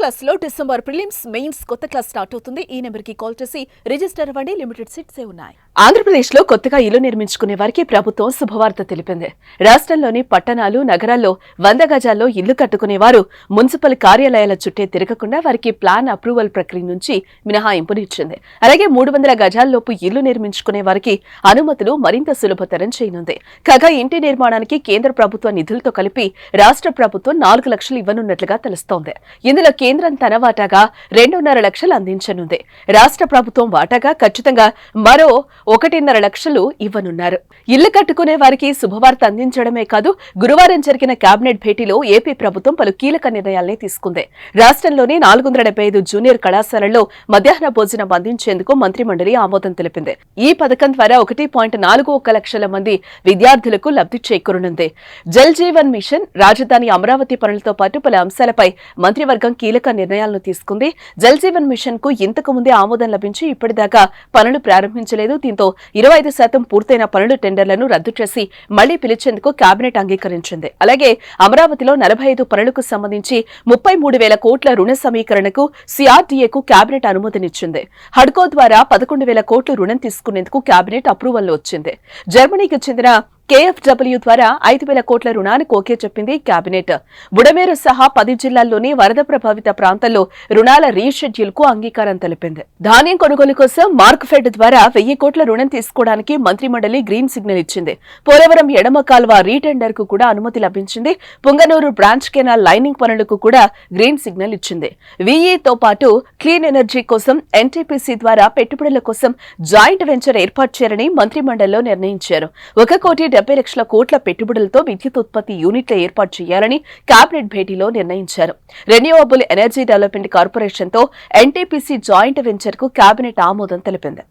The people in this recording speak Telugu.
క్లాస్ లో డిసెంబర్ ప్రిలిమ్స్ మెయిన్స్ కొత్త క్లాస్ స్టార్ట్ అవుతుంది. ఈ నెంబర్ కి కాల్ చేసి రిజిస్టర్ అవ్వండి. లిమిటెడ్ సీట్సే ఉన్నాయి. ఆంధ్రప్రదేశ్ లో కొత్తగా ఇల్లు నిర్మించుకునే వారికి ప్రభుత్వం శుభవార్త తెలిపింది. రాష్ట్రంలోని పట్టణాలు, నగరాల్లో 100 గజాల్లో ఇల్లు కట్టుకునేవారు మున్సిపల్ కార్యాలయాల చుట్టే తిరగకుండా వారికి ప్లాన్ అప్రూవల్ ప్రక్రియ నుంచి మినహాయింపునిచ్చింది. అలాగే 300 గజాల్లోపు ఇల్లు నిర్మించుకునే వారికి అనుమతులు మరింత సులభతరం చేయనుంది. కాగా ఇంటి నిర్మాణానికి కేంద్ర ప్రభుత్వ నిధులతో కలిపి రాష్ట్ర ప్రభుత్వం 4 లక్షలు ఇవ్వనున్నట్లుగా తెలుస్తోంది. ఇందులో కేంద్రం తన వాటాగా 2.5 లక్షలు అందించనుంది. రాష్ట్ర ప్రభుత్వం వాటాగా ఖచ్చితంగా మరో 1.5 లక్షలు ఇవ్వనున్నారు. ఇల్లు కట్టుకునే వారికి శుభవార్త అందించడమే కాదు, గురువారం జరిగిన కేబినెట్ భేటీలో ఏపీ ప్రభుత్వం పలు కీలక నిర్ణయాల్ని తీసుకుంది. రాష్ట్రంలోని 475 జూనియర్ కళాశాలల్లో మధ్యాహ్న భోజనం అందించేందుకు మంత్రిమండలి ఆమోదం తెలిపింది. ఈ పథకం ద్వారా 1.41 లక్షల మంది విద్యార్థులకు లబ్ధి చేకూరనుంది. జల్ జీవన్ మిషన్, రాజధాని అమరావతి పనులతో పాటు పలు అంశాలపై మంత్రివర్గం కీలక నిర్ణయాలను తీసుకుంది. జల్ జీవన్ మిషన్ కు ఇంతకు ముందే ఆమోదం లభించి ఇప్పటిదాకా పనులు ప్రారంభించలేదు. దీంతో 25% పూర్తయిన పనుల టెండర్లను రద్దు చేసి మళ్లీ పిలిచేందుకు కేబినెట్ అంగీకరించింది. అలాగే అమరావతిలో 45 పనులకు సంబంధించి 33,000 కోట్ల రుణ సమీకరణకు సిఆర్డీఏకు కేబినెట్ అనుమతినిచ్చింది. హడ్కో ద్వారా 11,000 కోట్లు రుణం తీసుకునేందుకు కేబినెట్ అప్రూవల్ వచ్చింది. జర్మనీకి చెందిన KfW ద్వారా 5,000 కోట్ల రుణానికి ఓకే చెప్పింది కేబినెట్. బుడమేరు సహా 10 జిల్లాల్లోని వరద ప్రభావిత ప్రాంతాల్లో రుణాల రీషెడ్యూల్ కు అంగీకారం తెలిపింది. ధాన్యం కొనుగోలు కోసం మార్క్ఫెడ్ ద్వారా 1000 కోట్ల రుణం తీసుకోవడానికి మంత్రిమండలి గ్రీన్ సిగ్నల్ ఇచ్చింది. పోలవరం ఎడమ కాల్వ రీటెండర్ కు కూడా అనుమతి లభించింది. పుంగనూరు బ్రాంచ్ కెనాల్ లైనింగ్ పనులకు కూడా గ్రీన్ సిగ్నల్ ఇచ్చింది. వీఈతో పాటు క్లీన్ ఎనర్జీ కోసం ఎన్టీపీసీ ద్వారా పెట్టుబడుల కోసం జాయింట్ వెంచర్ ఏర్పాటు చేయాలని మంత్రిమండలిలో నిర్ణయించారు. 1,70,00,000 కోట్ల పెట్టుబడులతో విద్యుత్ ఉత్పత్తి యూనిట్ల ఏర్పాటు చేయాలని కేబినెట్ భేటీలో నిర్ణయించారు. రెన్యూవబుల్ ఎనర్జీ డెవలప్మెంట్ కార్పొరేషన్ తో ఎన్టీపీసీ జాయింట్ వెంచర్ కు కేబినెట్ ఆమోదం తెలిపింది.